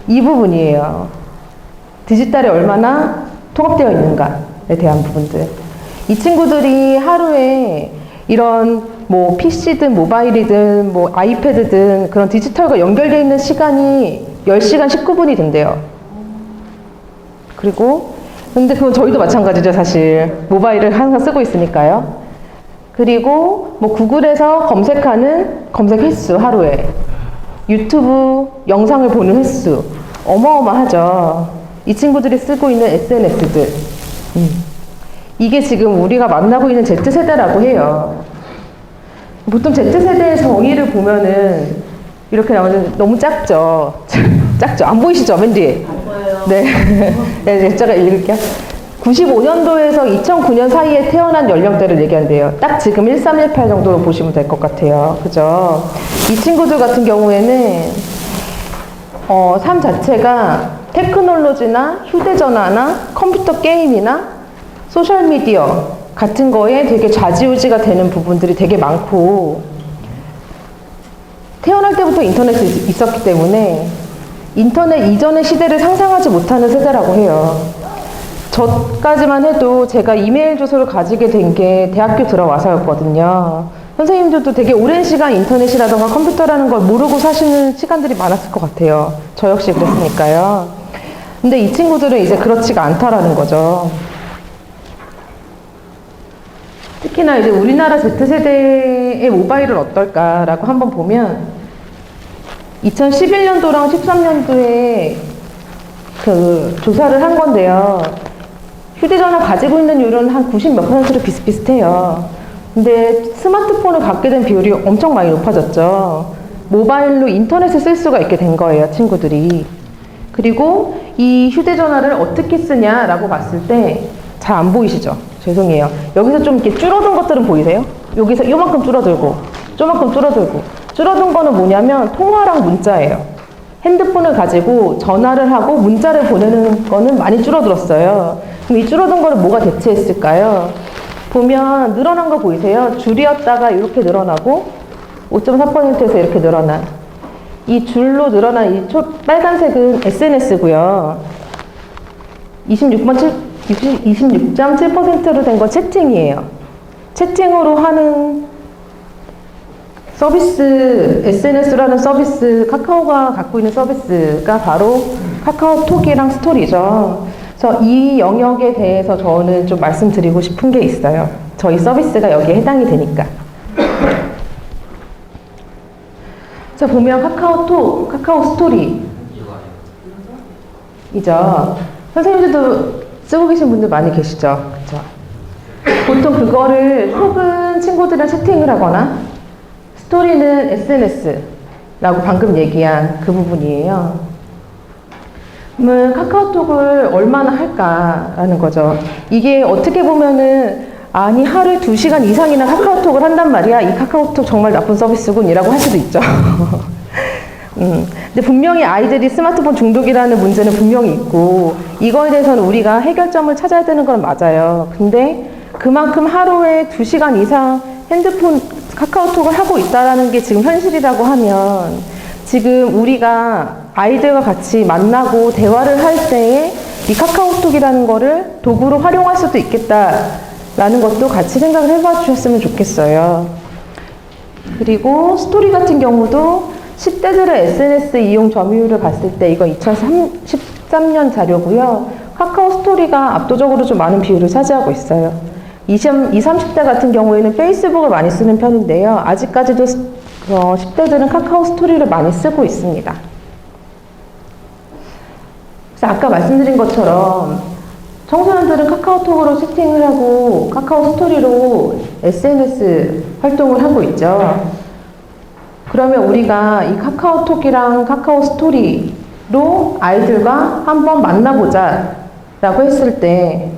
이 부분이에요. 디지털이 얼마나 통합되어 있는가에 대한 부분들. 이 친구들이 하루에 이런 뭐 PC든 모바일이든 뭐 아이패드든 그런 디지털과 연결되어 있는 시간이 10시간 19분이 된대요. 그리고 근데 그건 저희도 마찬가지죠, 사실. 모바일을 항상 쓰고 있으니까요. 그리고 뭐 구글에서 검색하는 검색 횟수 하루에, 유튜브 영상을 보는 횟수 어마어마하죠. 이 친구들이 쓰고 있는 SNS들. 이게 지금 우리가 만나고 있는 Z세대라고 해요. 보통 Z세대의 정의를 보면은 이렇게 나오는 너무 작죠. 작죠. 안 보이시죠? 맨 뒤에. 안 보여요. 네. 네, 제가 읽을게요. 95년도에서 2009년 사이에 태어난 연령대를 얘기한대요. 딱 지금 1318 정도로 보시면 될 것 같아요. 그죠? 이 친구들 같은 경우에는 삶 자체가 테크놀로지나 휴대전화나 컴퓨터 게임이나 소셜미디어 같은 거에 되게 좌지우지가 되는 부분들이 되게 많고, 태어날 때부터 인터넷이 있었기 때문에 인터넷 이전의 시대를 상상하지 못하는 세대라고 해요. 저까지만 해도 제가 이메일 주소를 가지게 된 게 대학교 들어와서였거든요. 선생님들도 되게 오랜 시간 인터넷이라던가 컴퓨터라는 걸 모르고 사시는 시간들이 많았을 것 같아요. 저 역시 그랬으니까요. 근데 이 친구들은 이제 그렇지가 않다라는 거죠. 특히나 이제 우리나라 Z세대의 모바일은 어떨까라고 한번 보면 2011년도랑 13년도에 그 조사를 한 건데요. 휴대전화 가지고 있는 율은 한 90몇 %로 비슷비슷해요. 근데 스마트폰을 갖게 된 비율이 엄청 많이 높아졌죠. 모바일로 인터넷을 쓸 수가 있게 된 거예요, 친구들이. 그리고 이 휴대전화를 어떻게 쓰냐라고 봤을 때 잘 안 보이시죠? 죄송해요. 여기서 좀 이렇게 줄어든 것들은 보이세요? 여기서 요만큼 줄어들고, 요만큼 줄어들고. 줄어든 거는 뭐냐면 통화랑 문자예요. 핸드폰을 가지고 전화를 하고 문자를 보내는 거는 많이 줄어들었어요. 그럼 이 줄어든 거를 뭐가 대체했을까요? 보면 늘어난 거 보이세요? 줄이었다가 이렇게 늘어나고 5.4%에서 이렇게 늘어난, 이 줄로 늘어난 이 빨간색은 SNS고요. 26.7%로 된 건 채팅이에요. 채팅으로 하는 서비스, SNS라는 서비스, 카카오가 갖고 있는 서비스가 바로 카카오톡이랑 스토리죠. 그래서 이 영역에 대해서 저는 좀 말씀드리고 싶은 게 있어요. 저희 서비스가 여기에 해당이 되니까. 자, 보면 카카오톡, 카카오 스토리 이죠. 선생님들도 쓰고 계신 분들 많이 계시죠. 그죠? 보통 그거를 톡은 친구들이랑 채팅을 하거나 스토리는 SNS라고 방금 얘기한 그 부분이에요. 그러면 카카오톡을 얼마나 할까라는 거죠. 이게 어떻게 보면은 아니 하루에 2시간 이상이나 카카오톡을 한단 말이야. 이 카카오톡 정말 나쁜 서비스군 이라고 할 수도 있죠. 근데 분명히 아이들이 스마트폰 중독이라는 문제는 분명히 있고 이거에 대해서는 우리가 해결점을 찾아야 되는 건 맞아요. 근데 그만큼 하루에 2시간 이상 핸드폰 카카오톡을 하고 있다라는 게 지금 현실이라고 하면 지금 우리가 아이들과 같이 만나고 대화를 할 때에 이 카카오톡이라는 거를 도구로 활용할 수도 있겠다라는 것도 같이 생각을 해봐 주셨으면 좋겠어요. 그리고 스토리 같은 경우도 10대들의 SNS 이용 점유율을 봤을 때 이거 2013년 자료고요. 카카오 스토리가 압도적으로 좀 많은 비율을 차지하고 있어요. 20, 30대 같은 경우에는 페이스북을 많이 쓰는 편인데요. 아직까지도 10대들은 카카오 스토리를 많이 쓰고 있습니다. 그래서 아까 말씀드린 것처럼 청소년들은 카카오톡으로 채팅을 하고 카카오 스토리로 SNS 활동을 하고 있죠. 그러면 우리가 이 카카오톡이랑 카카오 스토리로 아이들과 한번 만나보자 라고 했을 때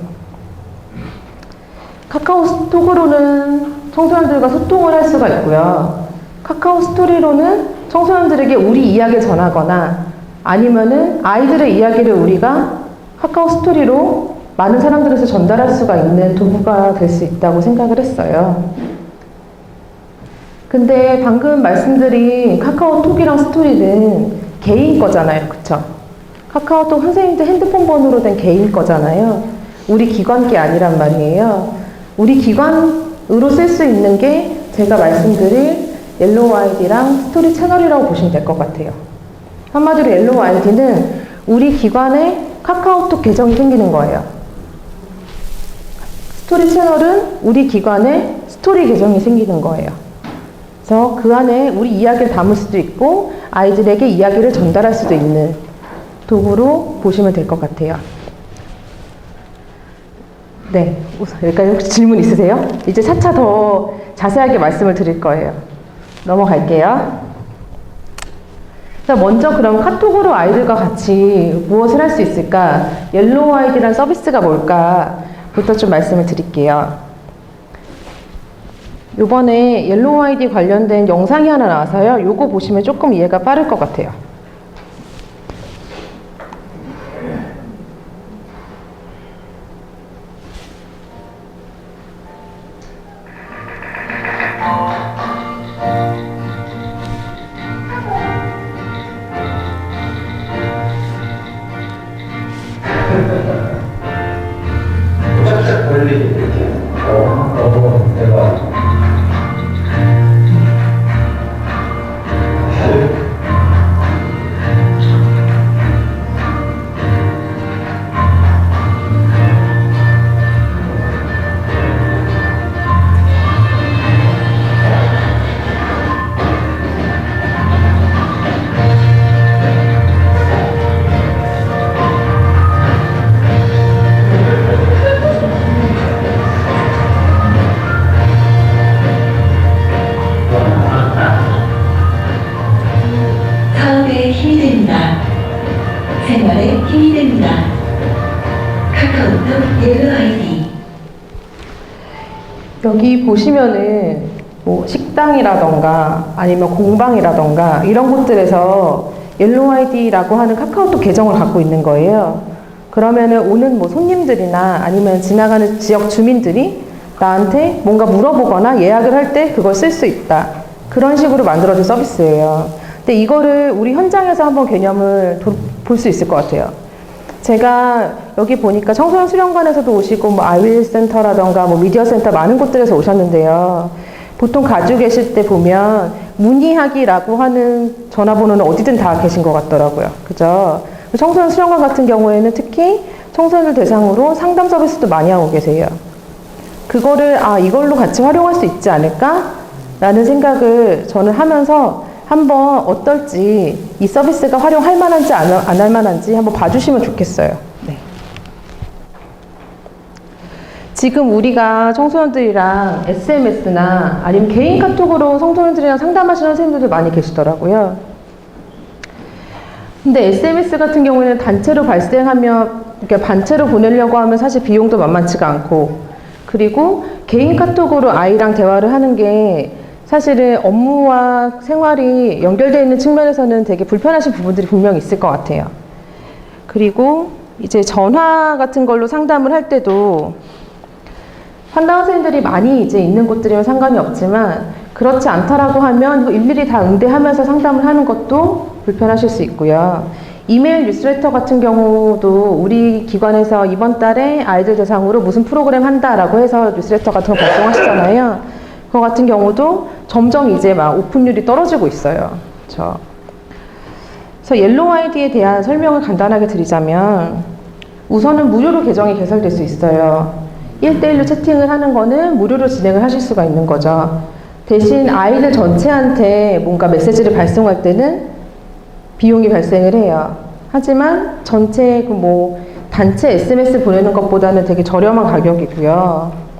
카카오톡으로는 청소년들과 소통을 할 수가 있고요. 카카오 스토리로는 청소년들에게 우리 이야기를 전하거나 아니면은 아이들의 이야기를 우리가 카카오 스토리로 많은 사람들에서 전달할 수가 있는 도구가 될 수 있다고 생각을 했어요. 근데 방금 말씀드린 카카오톡이랑 스토리는 개인 거잖아요. 그쵸? 카카오톡 선생님들 핸드폰 번호로 된 개인 거잖아요. 우리 기관 게 아니란 말이에요. 우리 기관으로 쓸 수 있는 게 제가 말씀드릴 옐로우 아이디랑 스토리 채널이라고 보시면 될 것 같아요. 한마디로 옐로우 아이디는 우리 기관에 카카오톡 계정이 생기는 거예요. 스토리 채널은 우리 기관에 스토리 계정이 생기는 거예요. 그래서 그 안에 우리 이야기를 담을 수도 있고 아이들에게 이야기를 전달할 수도 있는 도구로 보시면 될 것 같아요. 네, 여기까지 혹시 질문 있으세요? 이제 차차 더 자세하게 말씀을 드릴 거예요. 넘어갈게요. 자, 먼저 그럼 카톡으로 아이들과 같이 무엇을 할 수 있을까? 옐로우 아이디란 서비스가 뭘까?부터 좀 말씀을 드릴게요. 요번에 옐로우 아이디 관련된 영상이 하나 나와서요. 요거 보시면 조금 이해가 빠를 것 같아요. 대박. 사업에 힘이 됩니다. 생활에 힘이 됩니다. 카카오톡 옐로우 아이디. 여기 보시면은 뭐 식당이라던가 아니면 공방이라던가 이런 곳들에서 옐로우 아이디라고 하는 카카오톡 계정을 갖고 있는 거예요. 그러면은 오는 뭐 손님들이나 아니면 지나가는 지역 주민들이 나한테 뭔가 물어보거나 예약을 할 때 그걸 쓸 수 있다. 그런 식으로 만들어진 서비스예요. 근데 이거를 우리 현장에서 한번 개념을 볼 수 있을 것 같아요. 제가 여기 보니까 청소년 수련관에서도 오시고 뭐 아이윌 센터라던가 뭐 미디어 센터 많은 곳들에서 오셨는데요. 보통 가지고 계실 때 보면 문의하기라고 하는 전화번호는 어디든 다 계신 것 같더라고요. 그죠? 청소년 수련관 같은 경우에는 특히 청소년을 대상으로 상담 서비스도 많이 하고 계세요. 그거를 이걸로 같이 활용할 수 있지 않을까? 라는 생각을 저는 하면서 한번 어떨지 이 서비스가 활용할 만한지 안 할 만한지 한번 봐주시면 좋겠어요. 네. 지금 우리가 청소년들이랑 SMS나 아니면 개인 카톡으로 청소년들이랑 상담하시는 선생님들도 많이 계시더라고요. 근데 SMS 같은 경우에는 단체로 발생하면 이렇게 반체로 보내려고 하면 사실 비용도 만만치가 않고, 그리고 개인 카톡으로 아이랑 대화를 하는 게 사실은 업무와 생활이 연결되어 있는 측면에서는 되게 불편하신 부분들이 분명히 있을 것 같아요. 그리고 이제 전화 같은 걸로 상담을 할 때도 상담 선생님들이 많이 이제 있는 곳들이면 상관이 없지만 그렇지 않다라고 하면 일일이 다 응대하면서 상담을 하는 것도 불편하실 수 있고요. 이메일 뉴스레터 같은 경우도 우리 기관에서 이번 달에 아이들 대상으로 무슨 프로그램 한다라고 해서 뉴스레터 같은 거 발송하시잖아요. 그거 같은 경우도 점점 이제 막 오픈율이 떨어지고 있어요. 그래서 옐로우 아이디에 대한 설명을 간단하게 드리자면 우선은 무료로 계정이 개설될 수 있어요. 1대1로 채팅을 하는 거는 무료로 진행을 하실 수가 있는 거죠. 대신 아이들 전체한테 뭔가 메시지를 발송할 때는 비용이 발생을 해요. 하지만 전체 단체 SMS 보내는 것보다는 되게 저렴한 가격이고요.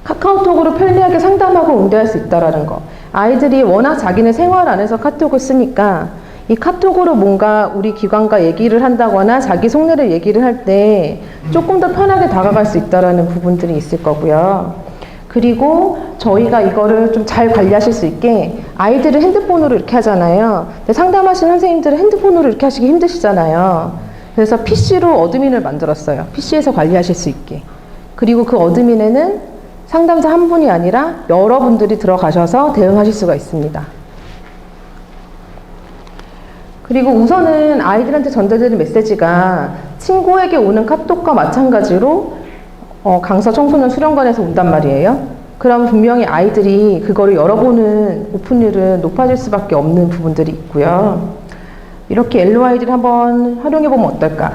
카카오톡으로 편리하게 상담하고 응대할 수 있다라는 거. 아이들이 워낙 자기네 생활 안에서 카톡을 쓰니까 이 카톡으로 뭔가 우리 기관과 얘기를 한다거나 자기 속내를 얘기를 할 때 조금 더 편하게 다가갈 수 있다라는 부분들이 있을 거고요. 그리고 저희가 이거를 좀 잘 관리하실 수 있게 아이들을 핸드폰으로 이렇게 하잖아요. 근데 상담하시는 선생님들은 핸드폰으로 이렇게 하시기 힘드시잖아요. 그래서 PC로 어드민을 만들었어요. PC에서 관리하실 수 있게. 그리고 그 어드민에는 상담사 한 분이 아니라 여러분들이 들어가셔서 대응하실 수가 있습니다. 그리고 우선은 아이들한테 전달되는 메시지가 친구에게 오는 카톡과 마찬가지로 강서 청소년 수련관에서 온단 말이에요. 그럼 분명히 아이들이 그거를 열어보는 오픈율은 높아질 수밖에 없는 부분들이 있고요. 이렇게 LOID를 한번 활용해보면 어떨까?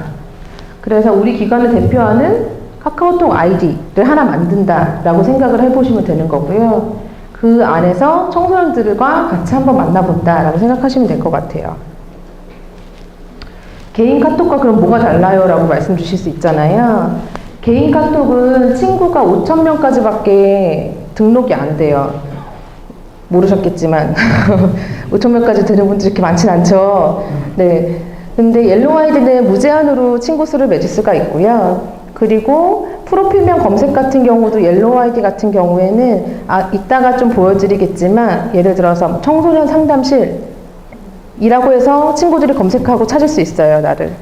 그래서 우리 기관을 대표하는 카카오톡 아이디를 하나 만든다라고 생각을 해보시면 되는 거고요. 그 안에서 청소년들과 같이 한번 만나본다라고 생각하시면 될 것 같아요. 개인 카톡과 그럼 뭐가 달라요? 라고 말씀 주실 수 있잖아요. 개인 카톡은 친구가 5,000명까지밖에 등록이 안 돼요. 모르셨겠지만 5,000명까지 되는 분들이 그렇게 많진 않죠. 네. 근데 옐로우아이디는 무제한으로 친구 수를 맺을 수가 있고요. 그리고 프로필명 검색 같은 경우도 옐로우아이디 같은 경우에는 이따가 좀 보여드리겠지만 예를 들어서 청소년 상담실 이라고 해서 친구들이 검색하고 찾을 수 있어요, 나를.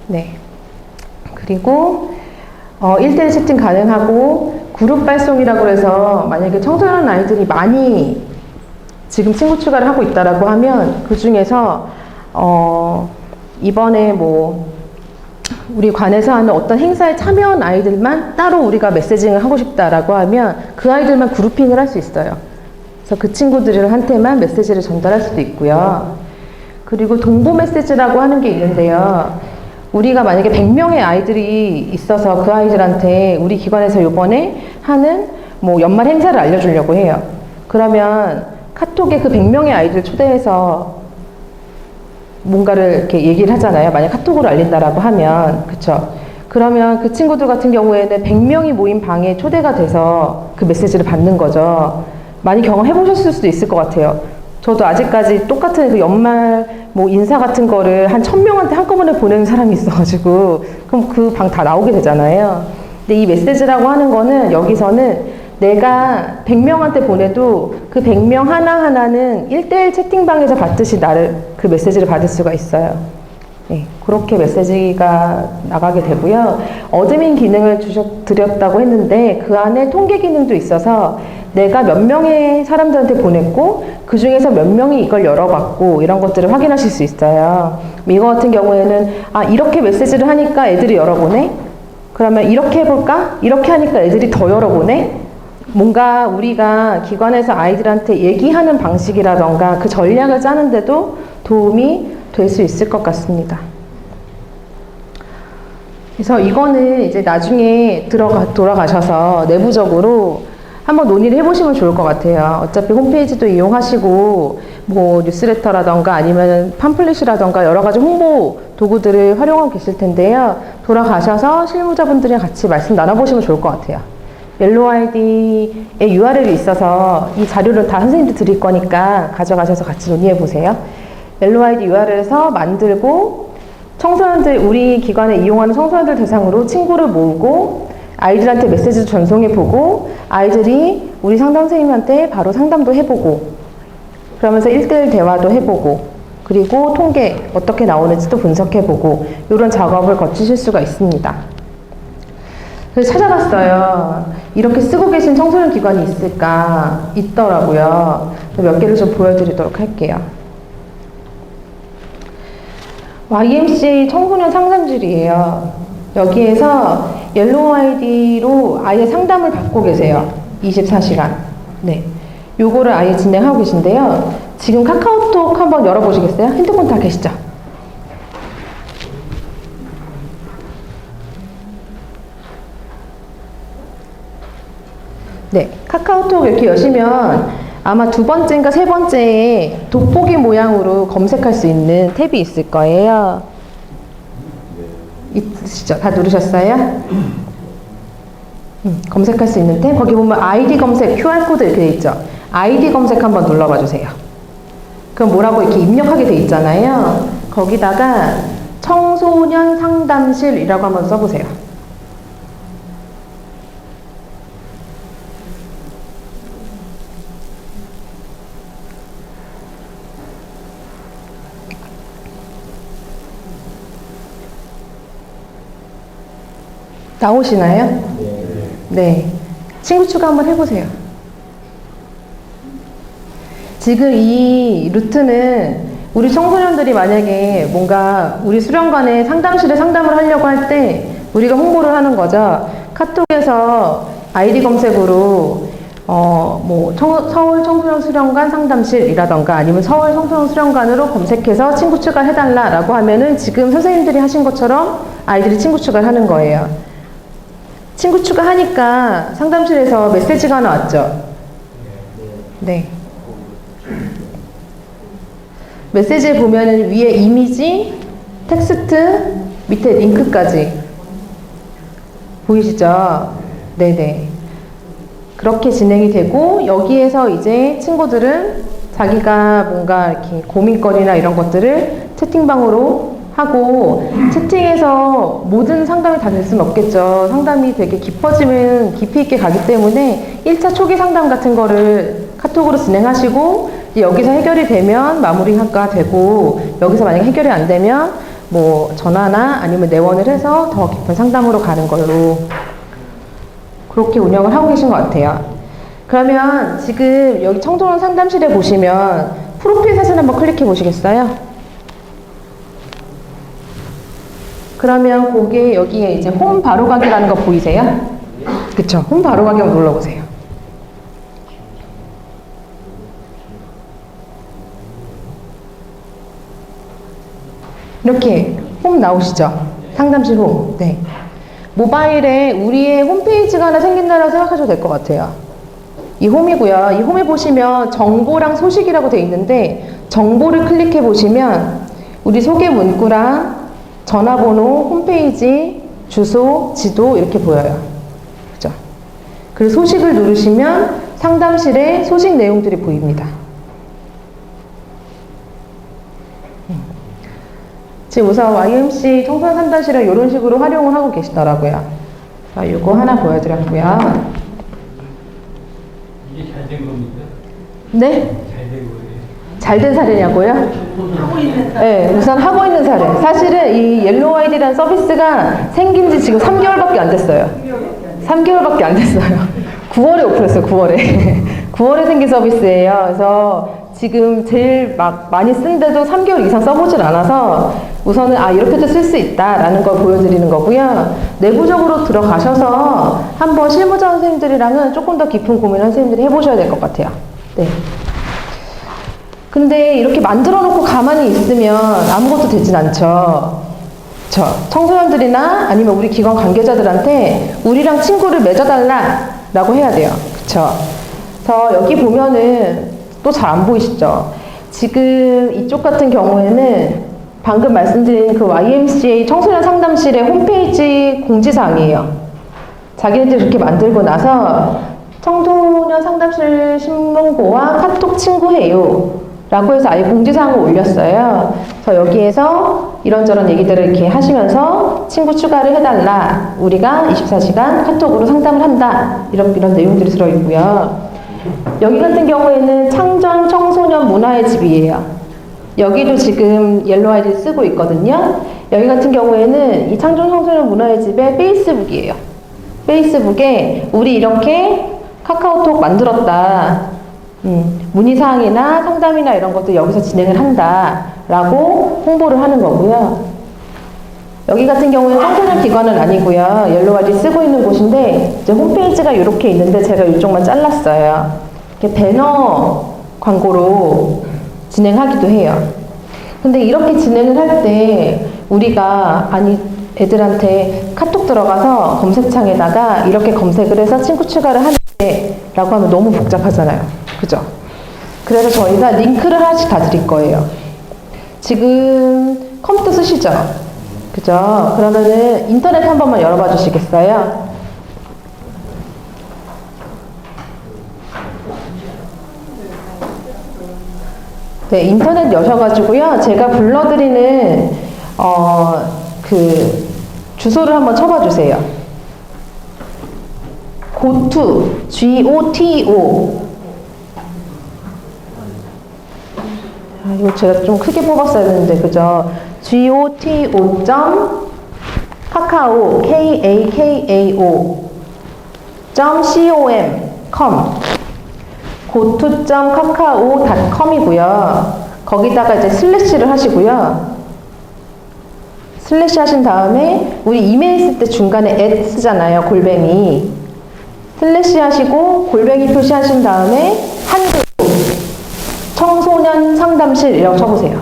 네. 그리고 1대1 채팅 가능하고 그룹 발송이라고 해서 만약에 청소년 아이들이 많이 지금 친구 추가를 하고 있다라고 하면 그 중에서 이번에 뭐 우리 관에서 하는 어떤 행사에 참여한 아이들만 따로 우리가 메시징을 하고 싶다라고 하면 그 아이들만 그룹핑을 할 수 있어요. 그래서 그 친구들한테만 메시지를 전달할 수도 있고요. 그리고 동보 메시지라고 하는 게 있는데요. 우리가 만약에 100명의 아이들이 있어서 그 아이들한테 우리 기관에서 이번에 하는 뭐 연말 행사를 알려주려고 해요. 그러면 카톡에 그 100명의 아이들을 초대해서 뭔가를 이렇게 얘기를 하잖아요. 만약 카톡으로 알린다라고 하면. 그쵸? 그러면 그 친구들 같은 경우에는 100명이 모인 방에 초대가 돼서 그 메시지를 받는 거죠. 많이 경험해 보셨을 수도 있을 것 같아요. 저도 아직까지 똑같은 그 연말 뭐 인사 같은 거를 한 1,000명한테 한꺼번에 보내는 사람이 있어가지고 그럼 그 방 다 나오게 되잖아요. 근데 이 메시지라고 하는 거는 여기서는 내가 100명한테 보내도 그 100명 하나하나는 1대1 채팅방에서 받듯이 나를 그 메시지를 받을 수가 있어요. 네, 그렇게 메시지가 나가게 되고요. 어드민 기능을 드렸다고 했는데 그 안에 통계 기능도 있어서 내가 몇 명의 사람들한테 보냈고 그 중에서 몇 명이 이걸 열어봤고 이런 것들을 확인하실 수 있어요. 이거 같은 경우에는 이렇게 메시지를 하니까 애들이 열어보네? 그러면 이렇게 해볼까? 이렇게 하니까 애들이 더 열어보네? 뭔가 우리가 기관에서 아이들한테 얘기하는 방식이라던가 그 전략을 짜는데도 도움이 될 수 있을 것 같습니다. 그래서 이거는 이제 나중에 돌아가셔서 내부적으로 한번 논의를 해보시면 좋을 것 같아요. 어차피 홈페이지도 이용하시고 뭐 뉴스레터라던가 아니면 팜플릿이라던가 여러 가지 홍보 도구들을 활용하고 계실 텐데요. 돌아가셔서 실무자분들이랑 같이 말씀 나눠보시면 좋을 것 같아요. 옐로우아이디에 URL이 있어서 이 자료를 다 선생님들 드릴 거니까 가져가셔서 같이 논의해 보세요. 옐로우아이디 URL에서 만들고 청소년들, 우리 기관에 이용하는 청소년들 대상으로 친구를 모으고 아이들한테 메시지도 전송해보고 아이들이 우리 상담 선생님한테 바로 상담도 해보고 그러면서 1대1 대화도 해보고 그리고 통계 어떻게 나오는지도 분석해보고 이런 작업을 거치실 수가 있습니다. 그래서 찾아봤어요. 이렇게 쓰고 계신 청소년 기관이 있을까? 있더라고요. 몇 개를 좀 보여드리도록 할게요. YMCA 청소년 상담실이에요. 여기에서 옐로우아이디로 아예 상담을 받고 계세요. 24시간. 네. 요거를 아예 진행하고 계신데요. 지금 카카오톡 한번 열어보시겠어요? 핸드폰 다 계시죠? 네. 카카오톡 이렇게 여시면 아마 2번째인가 3번째에 돋보기 모양으로 검색할 수 있는 탭이 있을 거예요. 있으시죠? 다 누르셨어요? 검색할 수 있는 탭. 거기 보면 아이디 검색, QR코드 이렇게 돼 있죠? 아이디 검색 한번 눌러봐 주세요. 그럼 뭐라고 이렇게 입력하게 돼 있잖아요. 거기다가 청소년 상담실이라고 한번 써보세요. 나오시나요? 네. 친구 추가 한번 해보세요. 지금 이 루트는 우리 청소년들이 만약에 뭔가 우리 수련관에 상담실에 상담을 하려고 할 때 우리가 홍보를 하는 거죠. 카톡에서 아이디 검색으로 서울 청소년 수련관 상담실이라던가 아니면 서울 청소년 수련관으로 검색해서 친구 추가해달라라고 하면은 지금 선생님들이 하신 것처럼 아이들이 친구 추가를 하는 거예요. 친구 추가하니까 상담실에서 메시지가 하나 왔죠. 네. 메시지에 보면은 위에 이미지, 텍스트, 밑에 링크까지 보이시죠? 네네. 그렇게 진행이 되고 여기에서 이제 친구들은 자기가 뭔가 이렇게 고민거리나 이런 것들을 채팅방으로 하고 채팅에서 모든 상담이 다 될 수는 없겠죠. 상담이 되게 깊어지면 깊이 있게 가기 때문에 1차 초기 상담 같은 거를 카톡으로 진행하시고 이제 여기서 해결이 되면 마무리가 되고 여기서 만약에 해결이 안 되면 뭐 전화나 아니면 내원을 해서 더 깊은 상담으로 가는 걸로 그렇게 운영을 하고 계신 것 같아요. 그러면 지금 여기 청소년 상담실에 보시면 프로필 사진 한번 클릭해 보시겠어요? 그러면 거기에 여기에 이제 홈 바로가기라는 거 보이세요? 그쵸? 홈 바로가기 한번 눌러보세요. 이렇게 홈 나오시죠? 상담실 홈. 네. 모바일에 우리의 홈페이지가 하나 생긴다고 생각하셔도 될 것 같아요. 이 홈이고요. 이 홈에 보시면 정보랑 소식이라고 되어 있는데 정보를 클릭해 보시면 우리 소개 문구랑 전화번호, 홈페이지, 주소, 지도 이렇게 보여요. 그죠? 그리고 소식을 누르시면 상담실의 소식 내용들이 보입니다. 지금 우선 YMC 청소년 상담실을 이런 식으로 활용을 하고 계시더라고요. 자, 이거 하나 보여드렸고요. 이게 잘 된 겁니까? 네? 잘 된 거예요. 잘 된 사례냐고요? 네, 우선 하고 있는 사례. 사실은 이 옐로우 아이디라는 서비스가 생긴 지 지금 3개월밖에 안 됐어요. 3개월밖에 안 됐어요. 9월에 오픈했어요, 9월에. 9월에 생긴 서비스예요. 그래서 지금 제일 많이 쓴데도 3개월 이상 써보질 않아서 우선은 이렇게도 쓸 수 있다라는 걸 보여드리는 거고요. 내부적으로 들어가셔서 한번 실무자 선생님들이랑은 조금 더 깊은 고민을 선생님들이 해보셔야 될 것 같아요. 네. 근데 이렇게 만들어 놓고 가만히 있으면 아무것도 되진 않죠. 청소년들이나 아니면 우리 기관 관계자들한테 우리랑 친구를 맺어달라라고 해야 돼요. 그쵸? 그래서 여기 보면은 또 잘 안 보이시죠? 지금 이쪽 같은 경우에는 방금 말씀드린 그 YMCA 청소년 상담실의 홈페이지 공지사항이에요. 자기네들이 그렇게 만들고 나서 청소년 상담실 신문고와 카톡 친구해요 라고 해서 아예 공지사항을 올렸어요. 그래서 여기에서 이런저런 얘기들을 이렇게 하시면서 친구 추가를 해달라. 우리가 24시간 카톡으로 상담을 한다. 이런 내용들이 들어있고요. 여기 같은 경우에는 창전 청소년 문화의 집이에요. 여기도 지금 옐로우 아이디 쓰고 있거든요. 여기 같은 경우에는 이 창전 청소년 문화의 집의 페이스북이에요. 페이스북에 우리 이렇게 카카오톡 만들었다. 문의사항이나 상담이나 이런 것도 여기서 진행을 한다 라고 홍보를 하는 거고요. 여기 같은 경우는 청소년 기관은 아니고요. 옐로우 아이디 쓰고 있는 곳인데 이제 홈페이지가 이렇게 있는데 제가 이쪽만 잘랐어요. 이렇게 배너 광고로 진행하기도 해요. 근데 이렇게 진행을 할 때 우리가 애들한테 카톡 들어가서 검색창에다가 이렇게 검색을 해서 친구 추가를 하는데 라고 하면 너무 복잡하잖아요. 그죠? 그래서 저희가 링크를 하나씩 다 드릴 거예요. 지금 컴퓨터 쓰시죠? 그죠? 그러면은 인터넷 한 번만 열어봐 주시겠어요? 네, 인터넷 여셔가지고요. 제가 불러드리는 그 주소를 한번 쳐봐 주세요. goto, G-O-T-O. 이거 제가 좀 크게 뽑았어야 되는데, 그죠? goto. kakao, K-A-K-A-O. .com. goto.kakao.com이고요. 거기다가 이제 슬래시를 하시고요. 슬래시 하신 다음에 우리 이메일 쓸 때 중간에 at 쓰잖아요. 골뱅이. 슬래시 하시고 골뱅이 표시하신 다음에 한글로 청소년 상담실 이라고 쳐보세요.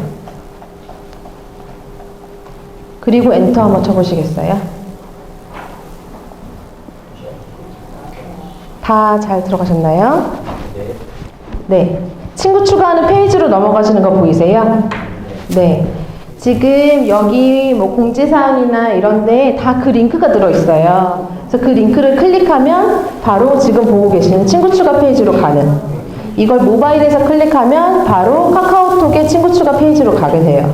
그리고 엔터 한번 쳐보시겠어요? 다 잘 들어가셨나요? 네. 친구 추가하는 페이지로 넘어가시는 거 보이세요? 네. 지금 여기 뭐 공지사항이나 이런데 다 그 링크가 들어있어요. 그래서 그 링크를 클릭하면 바로 지금 보고 계시는 친구 추가 페이지로 가는, 이걸 모바일에서 클릭하면 바로 카카오톡의 친구 추가 페이지로 가게 돼요.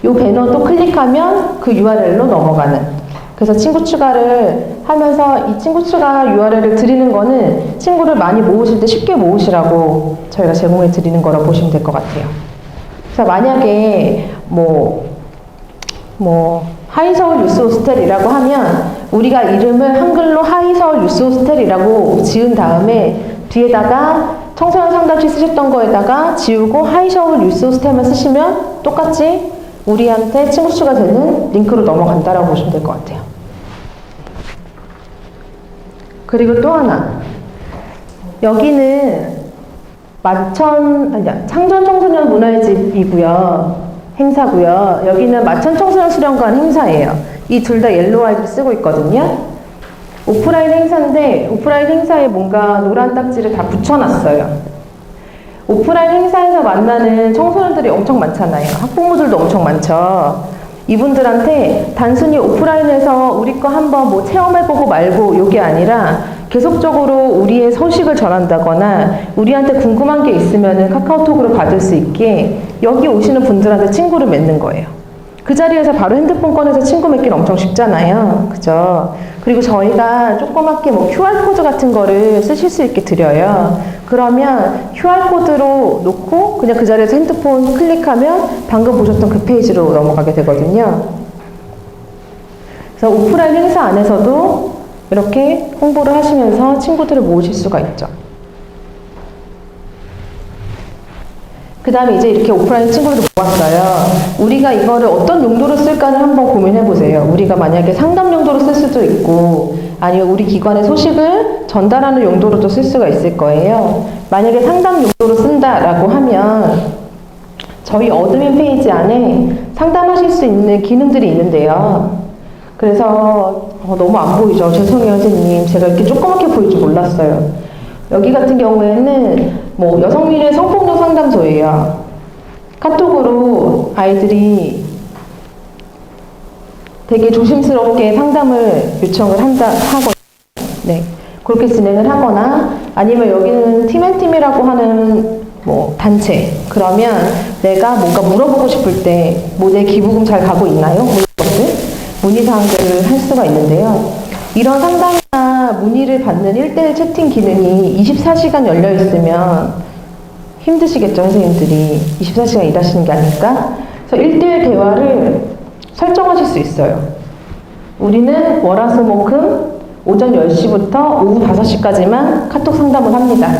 이 배너도 클릭하면 그 URL로 넘어가는. 그래서 친구 추가를 하면서 이 친구 추가 URL을 드리는 거는 친구를 많이 모으실 때 쉽게 모으시라고 저희가 제공해 드리는 거라고 보시면 될 것 같아요. 그래서 만약에 하이서울 유스호스텔이라고 하면 우리가 이름을 한글로 하이서울 유스호스텔이라고 지은 다음에 뒤에다가 청소년 상담실 쓰셨던 거에다가 지우고 하이서울 유스호스텔만 쓰시면 똑같이 우리한테 친구 추가 되는 링크로 넘어간다라고 보시면 될 것 같아요. 그리고 또 하나, 여기는 창전 청소년 문화의 집이고요. 행사고요. 여기는 마천 청소년 수련관 행사예요. 이 둘 다 옐로우 아이를 쓰고 있거든요. 오프라인 행사인데 오프라인 행사에 뭔가 노란 딱지를 다 붙여놨어요. 오프라인 행사에서 만나는 청소년들이 엄청 많잖아요. 학부모들도 엄청 많죠. 이분들한테 단순히 오프라인에서 우리 거 한번 뭐 체험해보고 말고 요게 아니라 계속적으로 우리의 소식을 전한다거나 우리한테 궁금한 게 있으면은 카카오톡으로 받을 수 있게 여기 오시는 분들한테 친구를 맺는 거예요. 그 자리에서 바로 핸드폰 꺼내서 친구 맺기는 엄청 쉽잖아요. 그죠? 그리고 저희가 조그맣게 뭐 QR코드 같은 거를 쓰실 수 있게 드려요. 그러면 QR코드로 놓고 그냥 그 자리에서 핸드폰 클릭하면 방금 보셨던 그 페이지로 넘어가게 되거든요. 그래서 오프라인 행사 안에서도 이렇게 홍보를 하시면서 친구들을 모으실 수가 있죠. 그 다음에 이제 이렇게 오프라인 친구들을 모았어요. 우리가 이거를 어떤 용도로 쓸까를 한번 고민해 보세요. 우리가 만약에 상담 용도로 쓸 수도 있고 아니면 우리 기관의 소식을 전달하는 용도로도 쓸 수가 있을 거예요. 만약에 상담 용도로 쓴다라고 하면 저희 어드민 페이지 안에 상담하실 수 있는 기능들이 있는데요. 그래서 너무 안 보이죠? 죄송해요, 선생님. 제가 이렇게 조그맣게 보일 줄 몰랐어요. 여기 같은 경우에는 뭐 여성미래 성폭력 상담소예요. 카톡으로 아이들이 되게 조심스럽게 상담을 요청을 하거나, 네, 그렇게 진행을 하거나, 아니면 여기는 팀앤팀이라고 하는 뭐 단체. 그러면 내가 뭔가 물어보고 싶을 때 뭐 내 기부금 잘 가고 있나요? 뭐 이런 것들 문의사항들을 할 수가 있는데요. 이런 상담이나 문의를 받는 1대1 채팅 기능이 24시간 열려 있으면 힘드시겠죠, 선생님들이. 24시간 일하시는 게 아닐까? 그래서 1대1 대화를 설정하실 수 있어요. 우리는 월화수목금 오전 10시부터 오후 5시까지만 카톡 상담을 합니다.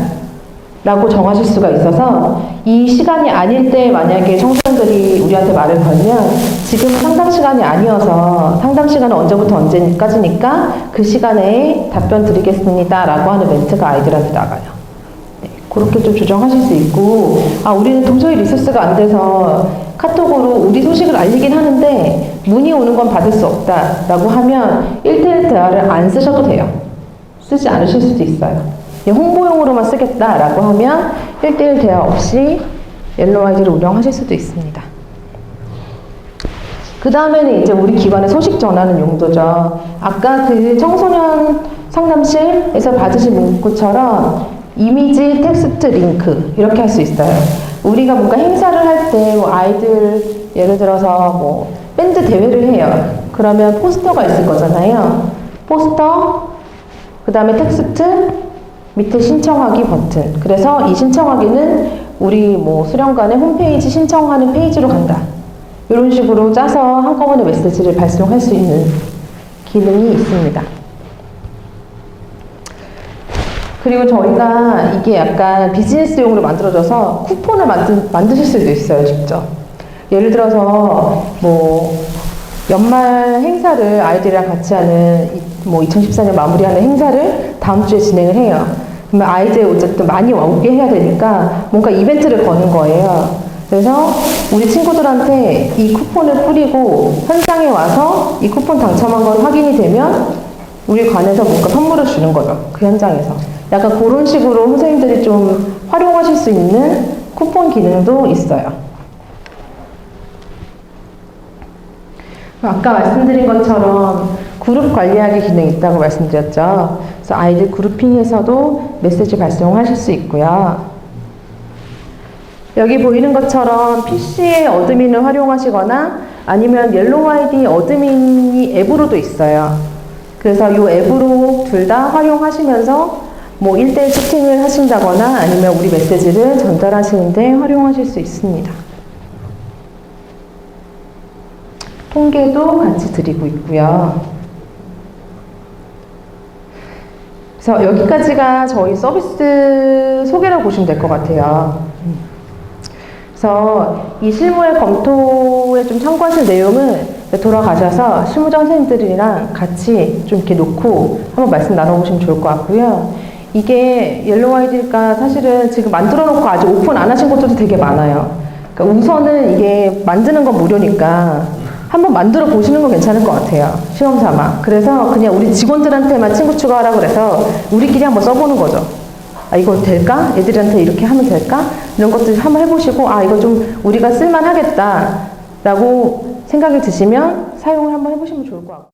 라고 정하실 수가 있어서 이 시간이 아닐 때 만약에 청소년들이 우리한테 말을 걸면 지금은 상담 시간이 아니어서 상담 시간은 언제부터 언제까지니까 그 시간에 답변 드리겠습니다 라고 하는 멘트가 아이들한테 나가요. 네, 그렇게 좀 조정하실 수 있고, 우리는 도저히 리소스가 안 돼서 카톡으로 우리 소식을 알리긴 하는데 문의 오는 건 받을 수 없다 라고 하면 1대1 대화를 안 쓰셔도 돼요. 쓰지 않으실 수도 있어요. 홍보용으로만 쓰겠다라고 하면 1대1 대화 없이 옐로우 아이디를 운영하실 수도 있습니다. 그 다음에는 이제 우리 기관의 소식 전하는 용도죠. 아까 그 청소년 상담실에서 받으신 문구처럼 이미지, 텍스트, 링크 이렇게 할 수 있어요. 우리가 뭔가 행사를 할 때 뭐 아이들 예를 들어서 뭐 밴드 대회를 해요. 그러면 포스터가 있을 거잖아요. 포스터, 그 다음에 텍스트, 밑에 신청하기 버튼. 그래서 이 신청하기는 우리 뭐 수련관의 홈페이지 신청하는 페이지로 간다. 이런 식으로 짜서 한꺼번에 메시지를 발송할 수 있는 기능이 있습니다. 그리고 저희가 이게 약간 비즈니스용으로 만들어져서 쿠폰을 만드실 수도 있어요, 직접. 예를 들어서 뭐 연말 행사를 아이들이랑 같이 하는 뭐 2014년 마무리하는 행사를 다음 주에 진행을 해요. 그러면 아이들 어쨌든 많이 오게 해야 되니까 뭔가 이벤트를 거는 거예요. 그래서 우리 친구들한테 이 쿠폰을 뿌리고 현장에 와서 이 쿠폰 당첨한 건 확인이 되면 우리 관에서 뭔가 선물을 주는 거죠. 그 현장에서. 약간 그런 식으로 선생님들이 좀 활용하실 수 있는 쿠폰 기능도 있어요. 아까 말씀드린 것처럼 그룹 관리하기 기능이 있다고 말씀드렸죠. 그래서 아이들 그룹핑에서도 메시지 발송하실 수 있고요. 여기 보이는 것처럼 PC의 어드민을 활용하시거나 아니면 옐로우 아이디 어드민이 앱으로도 있어요. 그래서 이 앱으로 둘 다 활용하시면서 뭐 1대1 채팅을 하신다거나 아니면 우리 메시지를 전달하시는데 활용하실 수 있습니다. 통계도 같이 드리고 있고요. 그래서 여기까지가 저희 서비스 소개라고 보시면 될 것 같아요. 그래서 이 실무의 검토에 좀 참고하실 내용은 돌아가셔서 실무장 선생님들이랑 같이 좀 이렇게 놓고 한번 말씀 나눠보시면 좋을 것 같고요. 이게 옐로우 아이디가 사실은 지금 만들어 놓고 아직 오픈 안 하신 곳들도 되게 많아요. 그러니까 우선은 이게 만드는 건 무료니까 한번 만들어 보시는 건 괜찮을 것 같아요. 시험 삼아. 그래서 그냥 우리 직원들한테만 친구 추가하라고 그래서 우리끼리 한번 써보는 거죠. 아, 이거 될까? 애들한테 이렇게 하면 될까? 이런 것들 한번 해보시고, 아, 이거 좀 우리가 쓸만하겠다. 라고 생각이 드시면 사용을 한번 해보시면 좋을 것 같아요.